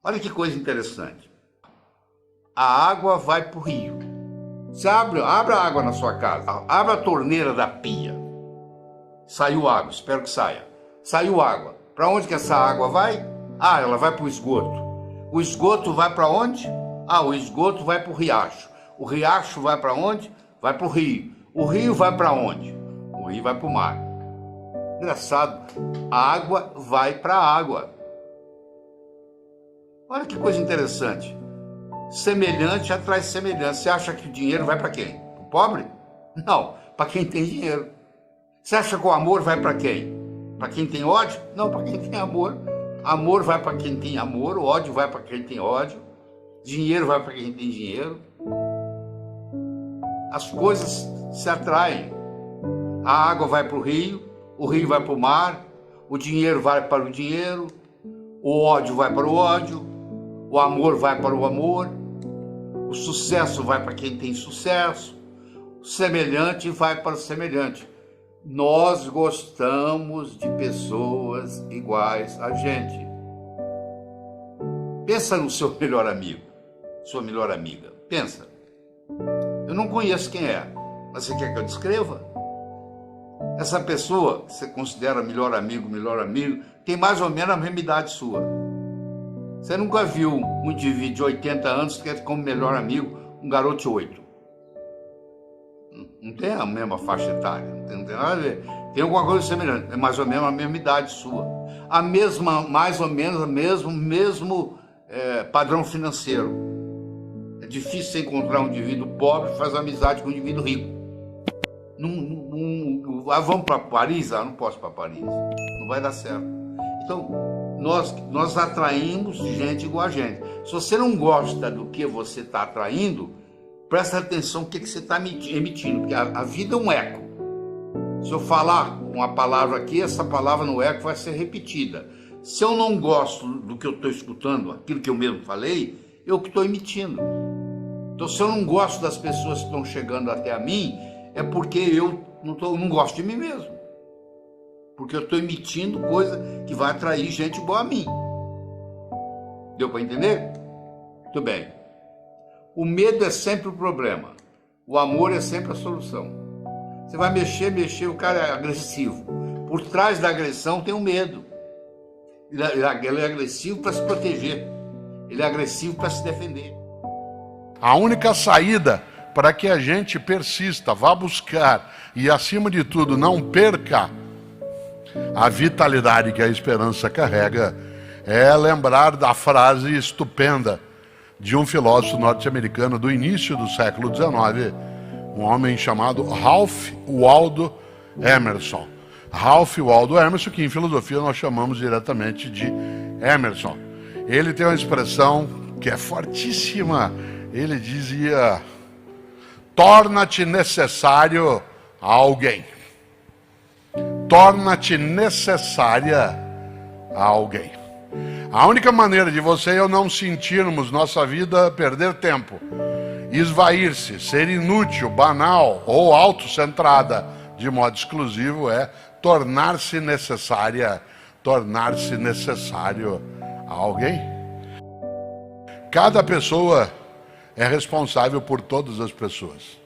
Olha que coisa interessante. A água vai para o rio. Você abre a água na sua casa, abre a torneira da pia. Saiu água, espero que saia. Saiu água. Para onde que essa água vai? Ah, ela vai para o esgoto. O esgoto vai para onde? Ah, o esgoto vai para o riacho. O riacho vai para onde? Vai para o rio. O rio vai para onde? O rio vai para o mar. Engraçado, a água vai para a água. Olha que coisa interessante. Semelhante atrai semelhante. Você acha que o dinheiro vai para quem? Para o pobre? Não, para quem tem dinheiro. Você acha que o amor vai para quem? Para quem tem ódio? Não, para quem tem amor. Amor vai para quem tem amor, o ódio vai para quem tem ódio, dinheiro vai para quem tem dinheiro. As coisas se atraem. A água vai para o rio vai para o mar, o dinheiro vai para o dinheiro, o ódio vai para o ódio, o amor vai para o amor, o sucesso vai para quem tem sucesso, o semelhante vai para o semelhante. Nós gostamos de pessoas iguais a gente. Pensa no seu melhor amigo, sua melhor amiga. Pensa. Eu não conheço quem é, mas você quer que eu descreva? Essa pessoa que você considera melhor amigo, tem mais ou menos a mesma idade sua. Você nunca viu um indivíduo de 80 anos que é como melhor amigo um garoto de 8. Não tem a mesma faixa etária, não tem nada a ver. Tem alguma coisa semelhante, é mais ou menos a mesma idade sua. A mesma, mais ou menos, mesmo padrão financeiro. É difícil você encontrar um indivíduo pobre que faz amizade com um indivíduo rico. Vamos para Paris? Ah, não posso ir para Paris. Não vai dar certo. Então, nós atraímos gente igual a gente. Se você não gosta do que você está atraindo, presta atenção no que você está emitindo, porque a vida é um eco. Se eu falar uma palavra aqui, essa palavra no eco vai ser repetida. Se eu não gosto do que eu estou escutando, aquilo que eu mesmo falei, eu que estou emitindo. Então, se eu não gosto das pessoas que estão chegando até a mim, é porque eu não gosto de mim mesmo. Porque eu estou emitindo coisa que vai atrair gente igual a mim. Deu para entender? Muito bem. O medo é sempre o problema. O amor é sempre a solução. Você vai mexer, o cara é agressivo. Por trás da agressão tem o medo. Ele é agressivo para se proteger. Ele é agressivo para se defender. A única saída para que a gente persista, vá buscar e, acima de tudo, não perca a vitalidade que a esperança carrega, é lembrar da frase estupenda de um filósofo norte-americano do início do século XIX, um homem chamado Ralph Waldo Emerson. Ralph Waldo Emerson, que em filosofia nós chamamos diretamente de Emerson. Ele tem uma expressão que é fortíssima. Ele dizia: torna-te necessário a alguém. Torna-te necessária a alguém. A única maneira de você e eu não sentirmos nossa vida perder tempo, esvair-se, ser inútil, banal ou autocentrada de modo exclusivo é tornar-se necessária, tornar-se necessário a alguém. Cada pessoa é responsável por todas as pessoas.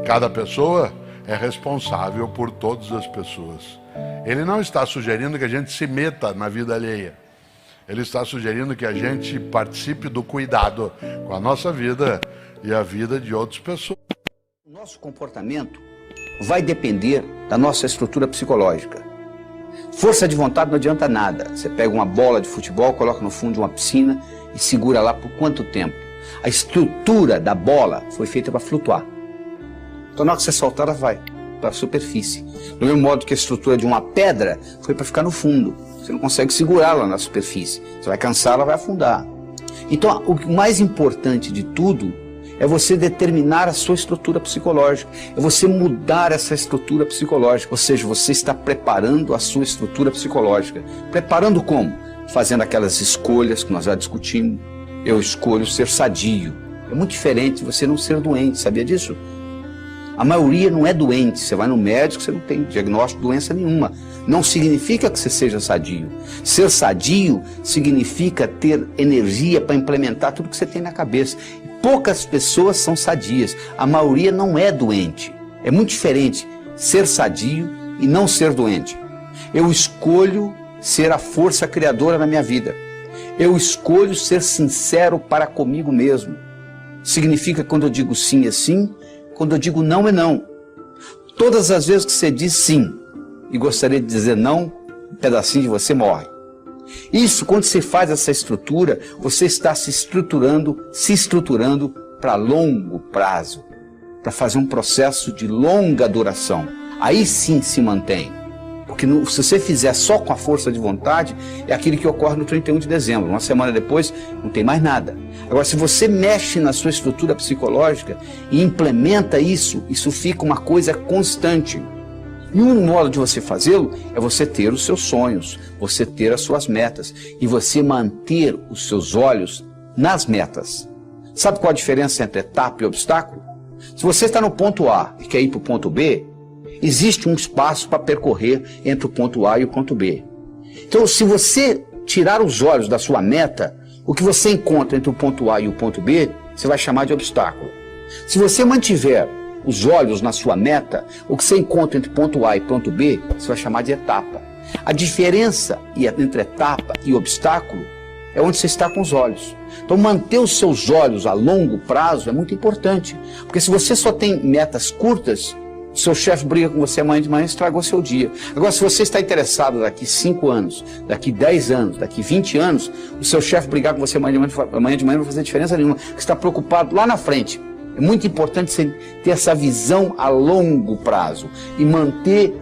Cada pessoa é responsável por todas as pessoas. Ele não está sugerindo que a gente se meta na vida alheia. Ele está sugerindo que a gente participe do cuidado com a nossa vida e a vida de outras pessoas. O nosso comportamento vai depender da nossa estrutura psicológica. Força de vontade não adianta nada. Você pega uma bola de futebol, coloca no fundo de uma piscina e segura lá por quanto tempo? A estrutura da bola foi feita para flutuar. Então na hora que você soltar, ela vai para a superfície. Do mesmo modo que a estrutura de uma pedra foi para ficar no fundo. Você não consegue segurá-la na superfície. Você vai cansar, ela vai afundar. Então o mais importante de tudo é você determinar a sua estrutura psicológica. É você mudar essa estrutura psicológica. Ou seja, você está preparando a sua estrutura psicológica. Preparando como? Fazendo aquelas escolhas que nós já discutimos. Eu escolho ser sadio. É muito diferente de você não ser doente, sabia disso? A maioria não é doente. Você vai no médico, você não tem diagnóstico de doença nenhuma. Não significa que você seja sadio. Ser sadio significa ter energia para implementar tudo que você tem na cabeça. Poucas pessoas são sadias. A maioria não é doente. É muito diferente ser sadio e não ser doente. Eu escolho ser a força criadora na minha vida. Eu escolho ser sincero para comigo mesmo. Significa que quando eu digo sim é sim, quando eu digo não é não. Todas as vezes que você diz sim e gostaria de dizer não, um pedacinho de você morre. Isso, quando você faz essa estrutura, você está se estruturando para longo prazo, para fazer um processo de longa duração. Aí sim se mantém. Porque se você fizer só com a força de vontade, é aquilo que ocorre no 31 de dezembro. Uma semana depois, não tem mais nada. Agora, se você mexe na sua estrutura psicológica e implementa isso, isso fica uma coisa constante. E um modo de você fazê-lo é você ter os seus sonhos, você ter as suas metas e você manter os seus olhos nas metas. Sabe qual a diferença entre etapa e obstáculo? Se você está no ponto A e quer ir para o ponto B, existe um espaço para percorrer entre o ponto A e o ponto B. Então, se você tirar os olhos da sua meta, o que você encontra entre o ponto A e o ponto B, você vai chamar de obstáculo. Se você mantiver os olhos na sua meta, o que você encontra entre ponto A e ponto B, você vai chamar de etapa. A diferença entre etapa e obstáculo é onde você está com os olhos. Então, manter os seus olhos a longo prazo é muito importante, porque se você só tem metas curtas, seu chefe briga com você amanhã de manhã e estragou seu dia. Agora, se você está interessado daqui 5 anos, daqui 10 anos, daqui 20 anos, o seu chefe brigar com você amanhã de manhã não vai fazer diferença nenhuma. Você está preocupado lá na frente. É muito importante você ter essa visão a longo prazo e manter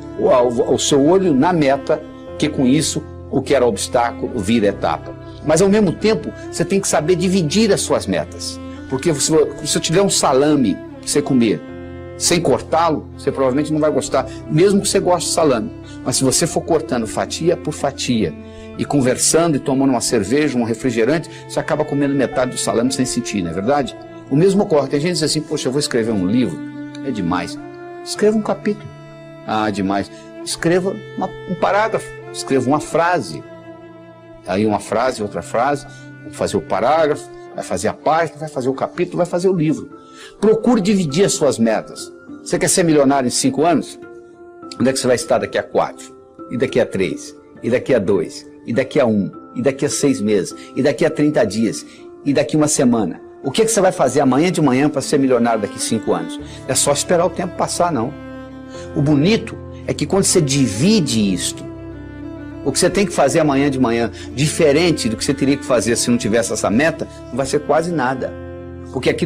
o seu olho na meta, que com isso o que era obstáculo vira etapa. Mas ao mesmo tempo, você tem que saber dividir as suas metas. Porque se eu te der um salame para você comer, sem cortá-lo, você provavelmente não vai gostar, mesmo que você goste de salame. Mas se você for cortando fatia por fatia, e conversando e tomando uma cerveja, um refrigerante, você acaba comendo metade do salame sem sentir, não é verdade? O mesmo ocorre. Tem gente que diz assim, poxa, eu vou escrever um livro, é demais. Escreva um capítulo. Ah, demais. Escreva um parágrafo, escreva uma frase. Aí uma frase, outra frase, vai fazer o parágrafo, vai fazer a página, vai fazer o capítulo, vai fazer o livro. Procure dividir as suas metas. Você quer ser milionário em 5 anos? Onde é que você vai estar daqui a 4? E daqui a 3? E daqui a 2? E daqui a 1? E daqui a 6 meses? E daqui a 30 dias? E daqui a uma semana? O que você vai fazer amanhã de manhã para ser milionário daqui a 5 anos? É só esperar o tempo passar, não. O bonito é que quando você divide isto, o que você tem que fazer amanhã de manhã, diferente do que você teria que fazer se não tivesse essa meta, não vai ser quase nada. Porque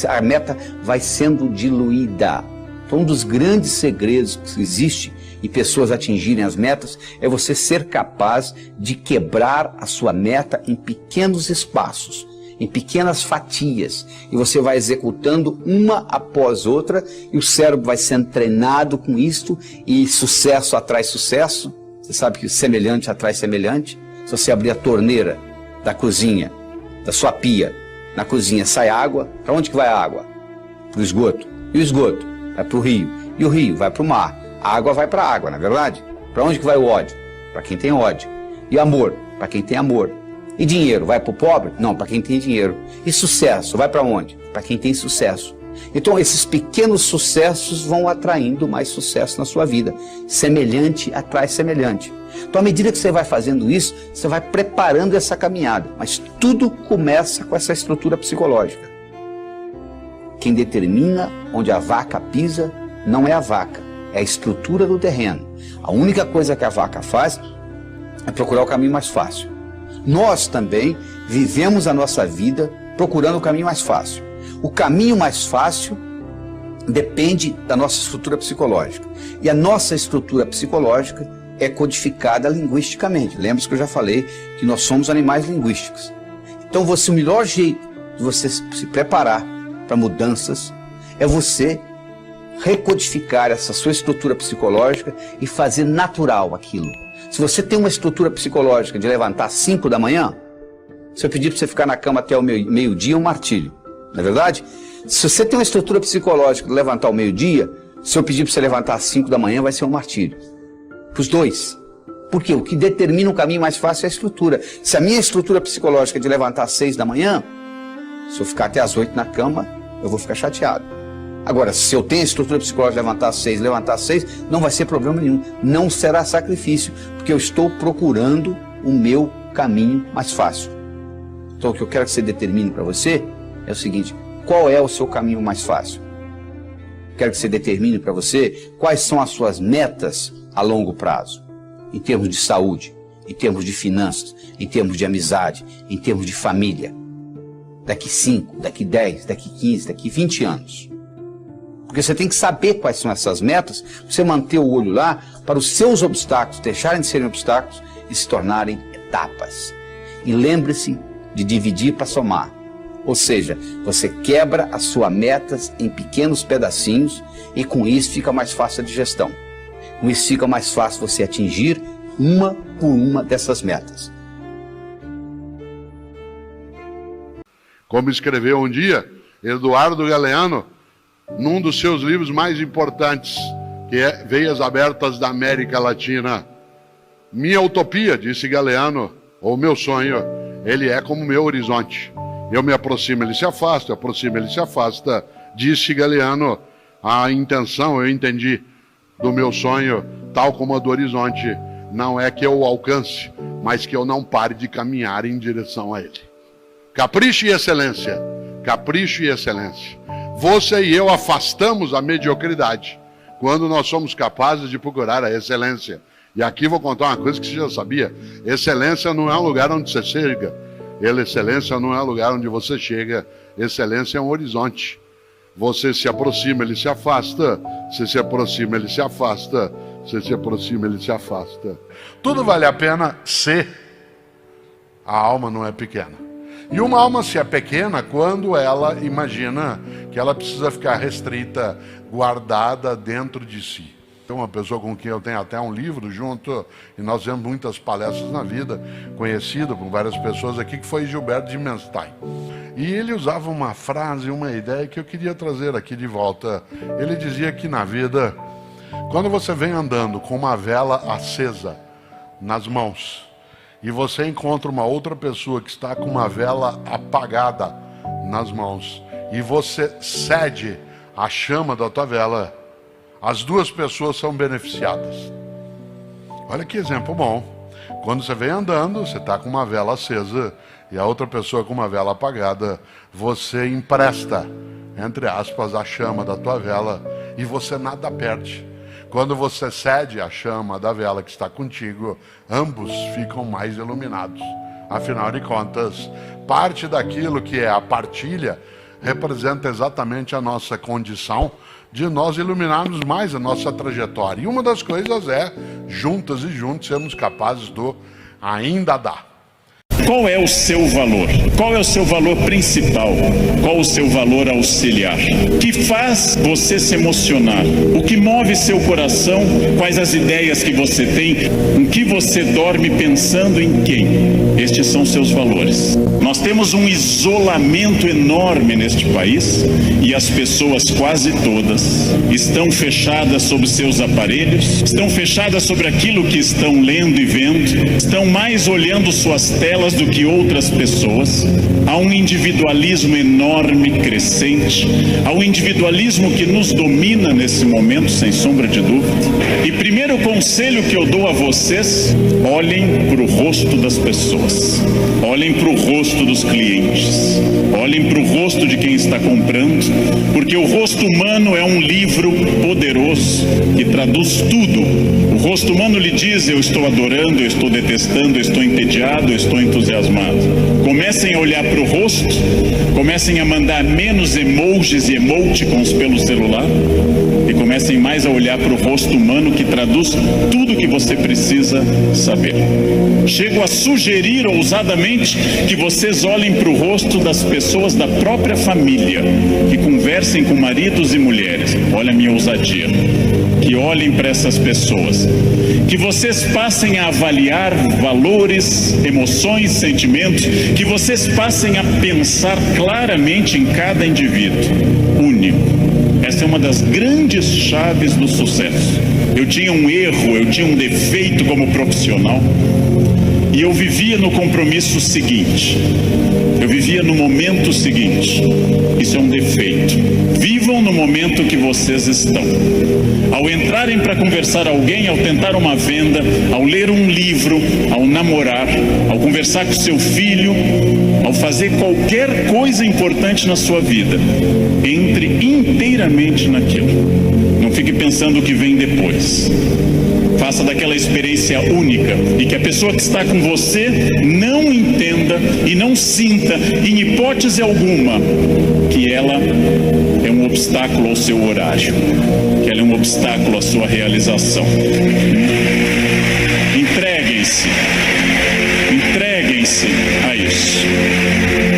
a meta vai sendo diluída. Então, um dos grandes segredos que existe em pessoas atingirem as metas é você ser capaz de quebrar a sua meta em pequenos espaços, em pequenas fatias. E você vai executando uma após outra e o cérebro vai sendo treinado com isto e sucesso atrai sucesso. Você sabe que semelhante atrai semelhante. Se você abrir a torneira da cozinha, da sua pia, na cozinha sai água, para onde que vai a água? Para o esgoto. E o esgoto vai para o rio. E o rio vai para o mar. A água vai para a água, não é verdade? Para onde que vai o ódio? Para quem tem ódio. E amor? Para quem tem amor. E dinheiro? Vai para o pobre? Não, para quem tem dinheiro. E sucesso? Vai para onde? Para quem tem sucesso. Então esses pequenos sucessos vão atraindo mais sucesso na sua vida. Semelhante atrai semelhante. Então, à medida que você vai fazendo isso, você vai preparando essa caminhada. Mas tudo começa com essa estrutura psicológica. Quem determina onde a vaca pisa não é a vaca, é a estrutura do terreno. A única coisa que a vaca faz é procurar o caminho mais fácil. Nós também vivemos a nossa vida procurando o caminho mais fácil. O caminho mais fácil depende da nossa estrutura psicológica. E a nossa estrutura psicológica é codificada linguisticamente. Lembra que eu já falei que nós somos animais linguísticos. Então, o melhor jeito de você se preparar para mudanças é você recodificar essa sua estrutura psicológica e fazer natural aquilo. Se você tem uma estrutura psicológica de levantar às 5 da manhã, se eu pedir para você ficar na cama até o meio-dia, é um martírio. Não é verdade? Se você tem uma estrutura psicológica de levantar ao meio-dia, Se eu pedir para você levantar às 5 da manhã, vai ser um martírio. Para os dois. Porque o que determina um caminho mais fácil é a estrutura. Se a minha estrutura psicológica é de levantar às 6 da manhã, se eu ficar até às 8 na cama, eu vou ficar chateado. Agora, se eu tenho a estrutura psicológica de levantar às 6, não vai ser problema nenhum. Não será sacrifício, porque eu estou procurando o meu caminho mais fácil. Então, o que eu quero que você determine para você é o seguinte: qual é o seu caminho mais fácil? Quero que você determine para você quais são as suas metas a longo prazo, em termos de saúde, em termos de finanças, em termos de amizade, em termos de família. Daqui 5, daqui 10, daqui 15, daqui 20 anos. Porque você tem que saber quais são essas metas, para você manter o olho lá, para os seus obstáculos deixarem de serem obstáculos e se tornarem etapas. E lembre-se de dividir para somar. Ou seja, você quebra as suas metas em pequenos pedacinhos e com isso fica mais fácil a digestão. Com isso fica mais fácil você atingir uma por uma dessas metas. Como escreveu um dia Eduardo Galeano, num dos seus livros mais importantes, que é Veias Abertas da América Latina. Minha utopia, disse Galeano, ou meu sonho, ele é como meu horizonte. Eu me aproximo, ele se afasta, eu aproximo, ele se afasta. Disse Galeano, a intenção, eu entendi, do meu sonho, tal como a do horizonte, não é que eu o alcance, mas que eu não pare de caminhar em direção a ele. Capricho e excelência, capricho e excelência. Você e eu afastamos a mediocridade quando nós somos capazes de procurar a excelência. E aqui vou contar uma coisa que você já sabia: excelência não é um lugar onde você chega. Excelência não é um lugar onde você chega. Excelência é um horizonte. Você se aproxima, ele se afasta. Você se aproxima, ele se afasta. Você se aproxima, ele se afasta. Tudo vale a pena se a alma não é pequena. E uma alma se é pequena quando ela imagina que ela precisa ficar restrita, guardada dentro de si. Tem uma pessoa com quem eu tenho até um livro junto, e nós fizemos muitas palestras na vida, conhecido por várias pessoas aqui, que foi Gilberto de Menstein. E ele usava uma frase, uma ideia que eu queria trazer aqui de volta. Ele dizia que na vida, quando você vem andando com uma vela acesa nas mãos, e você encontra uma outra pessoa que está com uma vela apagada nas mãos, e você cede a chama da tua vela, as duas pessoas são beneficiadas. Olha que exemplo bom. Quando você vem andando, você está com uma vela acesa e a outra pessoa com uma vela apagada, você empresta, entre aspas, a chama da tua vela e você nada perde. Quando você cede a chama da vela que está contigo, ambos ficam mais iluminados. Afinal de contas, parte daquilo que é a partilha representa exatamente a nossa condição de nós iluminarmos mais a nossa trajetória. E uma das coisas é, juntas e juntos, sermos capazes do ainda dar. Qual é o seu valor? Qual é o seu valor principal? Qual o seu valor auxiliar? O que faz você se emocionar? O que move seu coração? Quais as ideias que você tem? Em que você dorme pensando em quem? Estes são seus valores. Nós temos um isolamento enorme neste país e as pessoas quase todas estão fechadas sobre seus aparelhos, estão fechadas sobre aquilo que estão lendo e vendo, estão mais olhando suas telas do que outras pessoas. Há um individualismo enorme, crescente, há um individualismo que nos domina nesse momento, sem sombra de dúvida. E primeiro conselho que eu dou a vocês: olhem para o rosto das pessoas, olhem para o rosto dos clientes, olhem para o rosto de quem está comprando, porque o rosto humano é um livro poderoso que traduz tudo. O rosto humano lhe diz: eu estou adorando, eu estou detestando, eu estou entediado, eu estou entusiasmado. Comecem a olhar para o rosto, comecem a mandar menos emojis e emoticons pelo celular e comecem mais a olhar para o rosto humano, que traduz tudo que você precisa saber. Chego a sugerir ousadamente que vocês olhem para o rosto das pessoas da própria família, que conversem com maridos e mulheres. Olha a minha ousadia. Que olhem para essas pessoas, que vocês passem a avaliar valores, emoções, sentimentos, que vocês passem a pensar claramente em cada indivíduo único. Essa é uma das grandes chaves do sucesso. Eu tinha um erro, eu tinha um defeito como profissional, e eu vivia no compromisso seguinte, eu vivia no momento seguinte. Isso é um defeito. Vivam no momento que vocês estão. Ao entrarem para conversar alguém, ao tentar uma venda, ao ler um livro, ao namorar, ao conversar com seu filho, ao fazer qualquer coisa importante na sua vida, entre inteiramente naquilo. Não fique pensando o que vem depois. Faça daquela experiência única, e que a pessoa que está com você não entenda e não sinta, em hipótese alguma, que ela é um obstáculo ao seu horário, que ela é um obstáculo à sua realização. Entreguem-se a isso.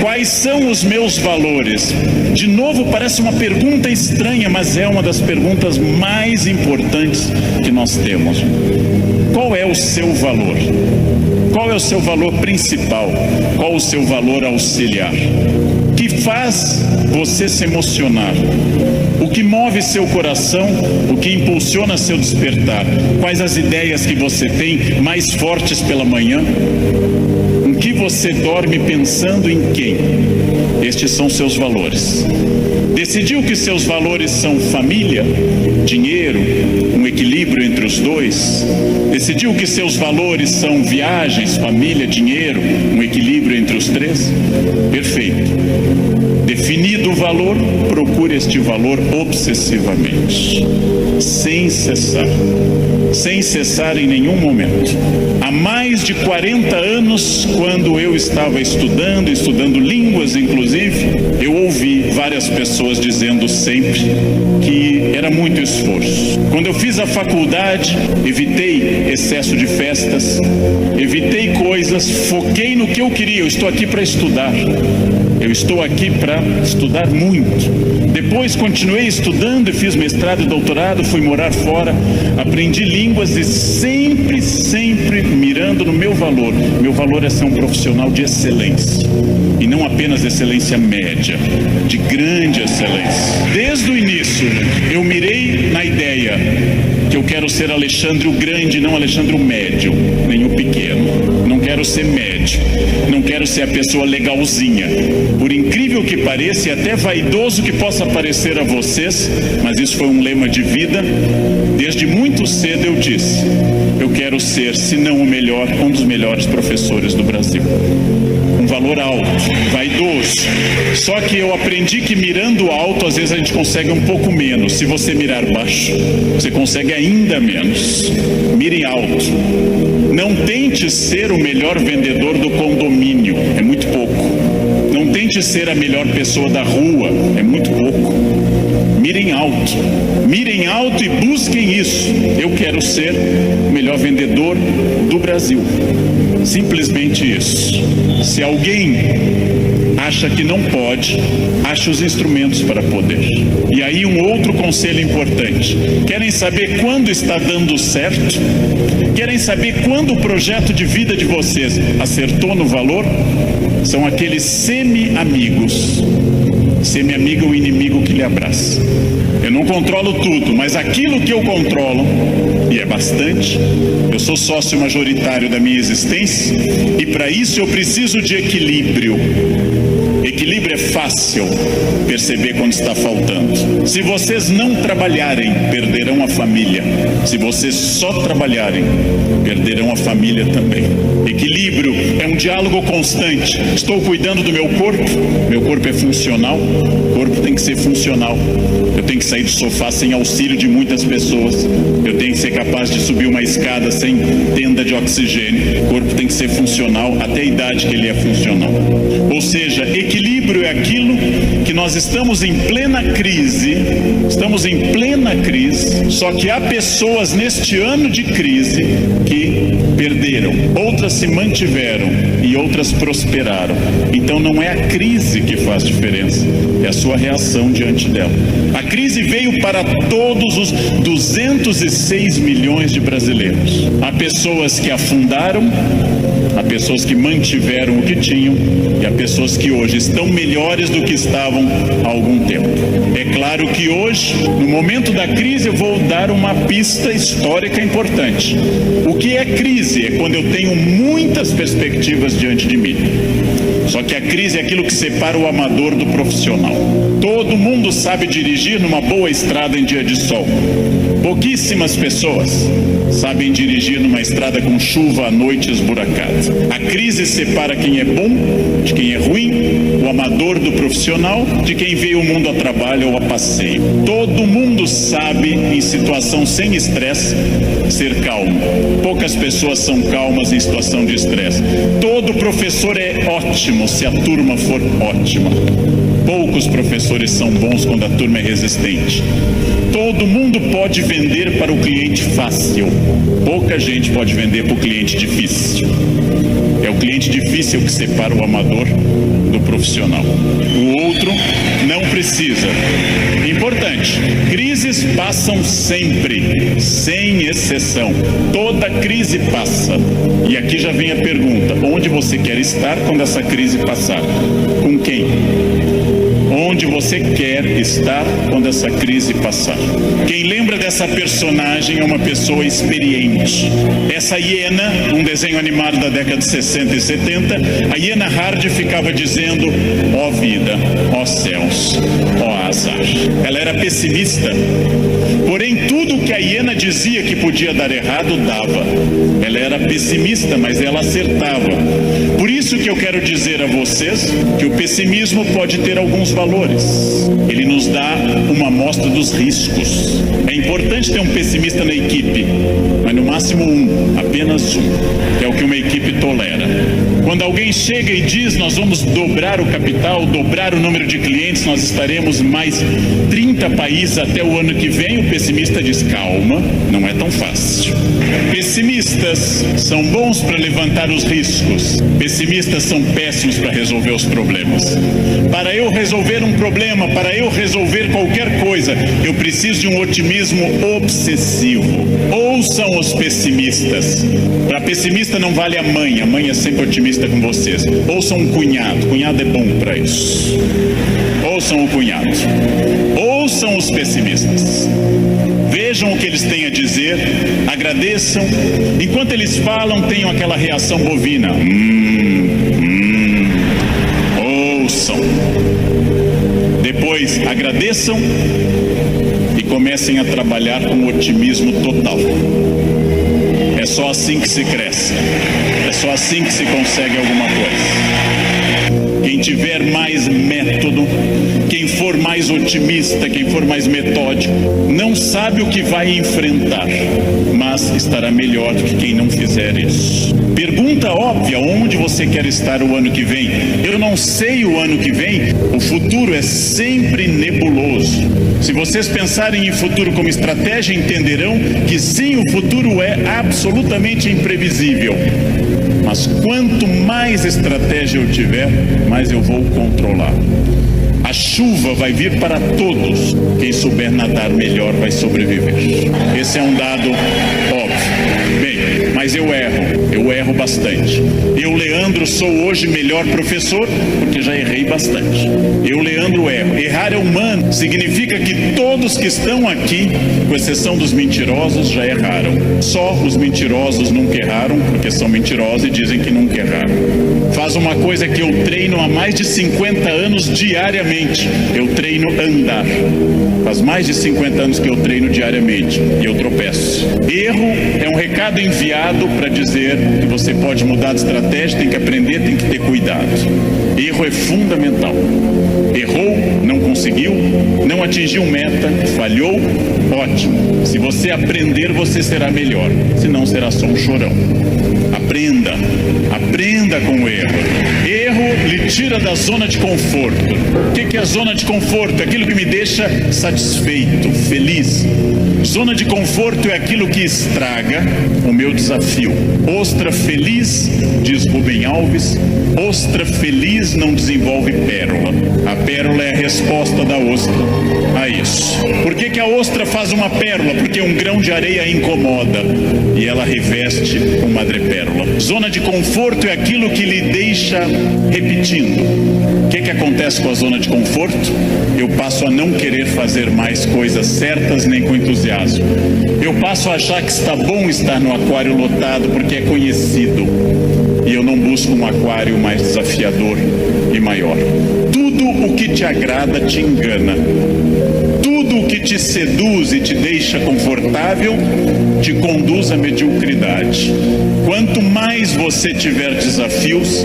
Quais são os meus valores? De novo, parece uma pergunta estranha, mas é uma das perguntas mais importantes que nós temos. Qual é o seu valor? Qual é o seu valor principal? Qual o seu valor auxiliar? O que faz você se emocionar? O que move seu coração? O que impulsiona seu despertar? Quais as ideias que você tem mais fortes pela manhã? Em que você dorme pensando em quem? Estes são seus valores. Decidiu que seus valores são família, dinheiro, um equilíbrio entre os dois? Decidiu que seus valores são viagens, família, dinheiro, um equilíbrio entre os três? Perfeito. Definido o valor, procure este valor obsessivamente, sem cessar em nenhum momento. Há mais de 40 anos, quando eu estava estudando línguas inclusive, eu ouvi várias pessoas dizendo sempre que era muito esforço. Quando eu fiz a faculdade, evitei excesso de festas, evitei coisas, foquei no que eu queria. Eu estou aqui para estudar. Eu estou aqui para estudar muito. Depois continuei estudando e fiz mestrado e doutorado, fui morar fora, aprendi línguas e sempre mirando no meu valor. Meu valor é ser um profissional de excelência. E não apenas excelência média, de grande excelência. Desde o início, eu mirei na ideia que eu quero ser Alexandre o Grande, não Alexandre o Médio, nem o Pequeno. Não quero ser médio, não quero ser a pessoa legalzinha. Por incrível que pareça, e até vaidoso que possa parecer a vocês, mas isso foi um lema de vida. Desde muito cedo eu disse, eu quero ser, se não o melhor, um dos melhores professores do Brasil. Um valor alto, vaidoso. Só que eu aprendi que mirando alto, às vezes a gente consegue um pouco menos. Se você mirar baixo, você consegue ainda menos. Mire alto. Não tente ser o melhor vendedor do condomínio, é muito pouco. Não tente ser a melhor pessoa da rua, é muito pouco. Mirem alto e busquem isso. Eu quero ser o melhor vendedor do Brasil. Simplesmente isso. Se alguém acha que não pode, ache os instrumentos para poder. E aí um outro conselho importante. Querem saber quando está dando certo? Querem saber quando o projeto de vida de vocês acertou no valor? São aqueles semi-amigos. Semi-amigo é o inimigo que lhe abraça. Eu não controlo tudo, mas aquilo que eu controlo, e é bastante, eu sou sócio majoritário da minha existência, e para isso eu preciso de equilíbrio. Equilíbrio é fácil perceber quando está faltando. Se vocês não trabalharem, perderão a família. Se vocês só trabalharem, perderão a família também. Equilíbrio é um diálogo constante. Estou cuidando do meu corpo é funcional, o corpo tem que ser funcional. Eu tenho que sair do sofá sem auxílio de muitas pessoas. Eu tenho que ser capaz de subir uma escada sem tenda de oxigênio. O corpo tem que ser funcional até a idade que ele é funcional. Ou seja, equilíbrio é aquilo que nós estamos em plena crise, só que há pessoas neste ano de crise que perderam, outras se mantiveram e outras prosperaram. Então não é a crise que faz diferença, é a sua reação diante dela. A crise veio para todos os 206 milhões de brasileiros. Há pessoas que afundaram, há pessoas que mantiveram o que tinham e há pessoas que hoje estão estão melhores do que estavam há algum tempo. É claro que hoje, no momento da crise, eu vou dar uma pista histórica importante. O que é crise? É quando eu tenho muitas perspectivas diante de mim. Só que a crise é aquilo que separa o amador do profissional. Todo mundo sabe dirigir numa boa estrada em dia de sol. Pouquíssimas pessoas sabem dirigir numa estrada com chuva à noite esburacada. A crise separa quem é bom de quem é ruim, o amador do profissional de quem veio o mundo a trabalho ou a passeio. Todo mundo sabe, em situação sem estresse, ser calmo. Poucas pessoas são calmas em situação de estresse. Todo professor é ótimo se a turma for ótima. Poucos professores são bons quando a turma é resistente. Todo mundo pode vender para o cliente fácil. Pouca gente pode vender para o cliente difícil. É o cliente difícil que separa o amador do profissional. O outro não precisa. Importante, crises passam sempre, sem exceção. Toda crise passa. E aqui já vem a pergunta: onde você quer estar quando essa crise passar? Com quem? Onde você quer estar quando essa crise passar? Quem lembra dessa personagem é uma pessoa experiente. Essa hiena, um desenho animado da década de 60 e 70, a hiena Hard ficava dizendo: ó vida, ó céus, ó azar. Ela era pessimista, porém tudo que a hiena dizia que podia dar errado, dava. Ela era pessimista, mas ela acertava. Por isso que eu quero dizer a vocês que o pessimismo pode ter alguns valores. Ele nos dá uma amostra dos riscos. É importante ter um pessimista na equipe, mas no máximo um, apenas um, que é o que uma equipe tolera. Quando alguém chega e diz: nós vamos dobrar o capital, dobrar o número de clientes, nós estaremos mais 30 países até o ano que vem, o pessimista diz: calma, não é tão fácil. Pessimistas são bons para levantar os riscos. Pessimistas são péssimos para resolver os problemas. Para eu resolver um problema, para eu resolver qualquer coisa, eu preciso de um otimismo obsessivo. Ouçam os pessimistas. Para pessimista não vale a mãe é sempre otimista com vocês. Ouçam um cunhado é bom para isso. Ouçam o cunhado. Ouçam os pessimistas. Vejam o que eles têm a dizer, agradeçam. Enquanto eles falam, tenham aquela reação bovina. Ouçam. Depois agradeçam e comecem a trabalhar com otimismo total. É só assim que se cresce. É só assim que se consegue alguma coisa. Quem tiver mais método, quem for mais otimista, quem for mais metódico, não sabe o que vai enfrentar, mas estará melhor do que quem não fizer isso. Pergunta óbvia: onde você quer estar o ano que vem? Eu não sei o ano que vem. O futuro é sempre nebuloso. Se vocês pensarem em futuro como estratégia, entenderão que sim, o futuro é absolutamente imprevisível. Mas quanto mais estratégia eu tiver, mais eu vou controlar. A chuva vai vir para todos. Quem souber nadar melhor vai sobreviver. Esse é um dado óbvio. Bem, mas eu erro bastante. Eu, Leandro, sou hoje melhor professor porque já errei bastante. Eu, Leandro, erro. Errar é humano. Significa que todos que estão aqui, com exceção dos mentirosos, já erraram. Só os mentirosos nunca erraram porque são mentirosos e dizem que nunca erraram. Faz uma coisa que eu treino há mais de 50 anos diariamente. Eu treino andar. Faz mais de 50 anos que eu treino diariamente e eu tropeço. Erro é um recado enviado para dizer que você pode mudar de estratégia, tem que aprender, tem que ter cuidado. Erro é fundamental. Errou, não conseguiu, não atingiu meta, falhou, ótimo. Se você aprender, você será melhor. Senão será só um chorão. Aprenda com o erro. Erro lhe tira da zona de conforto. O que é a zona de conforto? É aquilo que me deixa satisfeito, feliz. Zona de conforto é aquilo que estraga o meu desafio. Ostra feliz, diz Rubem Alves, ostra feliz não desenvolve pérola. A pérola é a resposta da ostra a isso. Por que a ostra faz uma pérola? Porque um grão de areia incomoda e ela reveste com madrepérola. Zona de conforto é aquilo que lhe deixa repetindo. O que acontece? acontece com a zona de conforto? Eu passo a não querer fazer mais coisas certas nem com entusiasmo. Eu passo a achar que está bom estar no aquário lotado porque é conhecido. E eu não busco um aquário mais desafiador e maior. Tudo o que te agrada te engana. Tudo o que te seduz e te deixa confortável te conduz à mediocridade. Quanto mais você tiver desafios,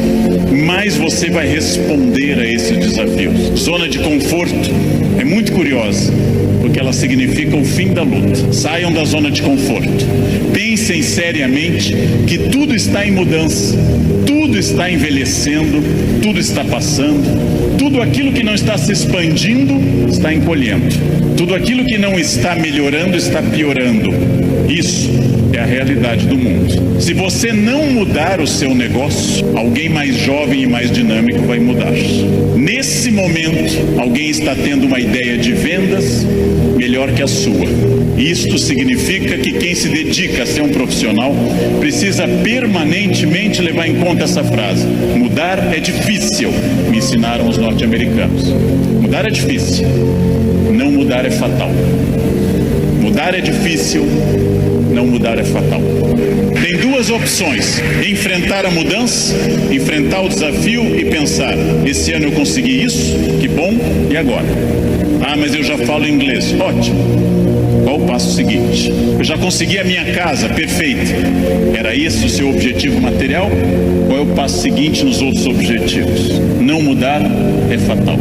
mais você vai responder a esses desafios. Zona de conforto é muito curiosa, porque ela significa o fim da luta. Saiam da zona de conforto. Pensem seriamente que tudo está em mudança, tudo está envelhecendo, tudo está passando, tudo aquilo que não está se expandindo está encolhendo, tudo aquilo que não está melhorando está piorando. Isso é a realidade do mundo. Se você não mudar o seu negócio, alguém mais jovem e mais dinâmico vai mudar. Nesse momento, alguém está tendo uma ideia de vendas melhor que a sua. Isto significa que quem se dedica a ser um profissional precisa permanentemente levar em conta essa frase: mudar é difícil, me ensinaram os norte-americanos. Mudar é difícil, não mudar é fatal. Mudar é difícil, não mudar é fatal. Tem duas opções: enfrentar a mudança, enfrentar o desafio e pensar: esse ano eu consegui isso, que bom, e agora? Ah, mas eu já falo inglês. Ótimo. Qual o passo seguinte? Eu já consegui a minha casa, perfeito. Era esse o seu objetivo material? Qual é o passo seguinte nos outros objetivos? Não mudar é fatal.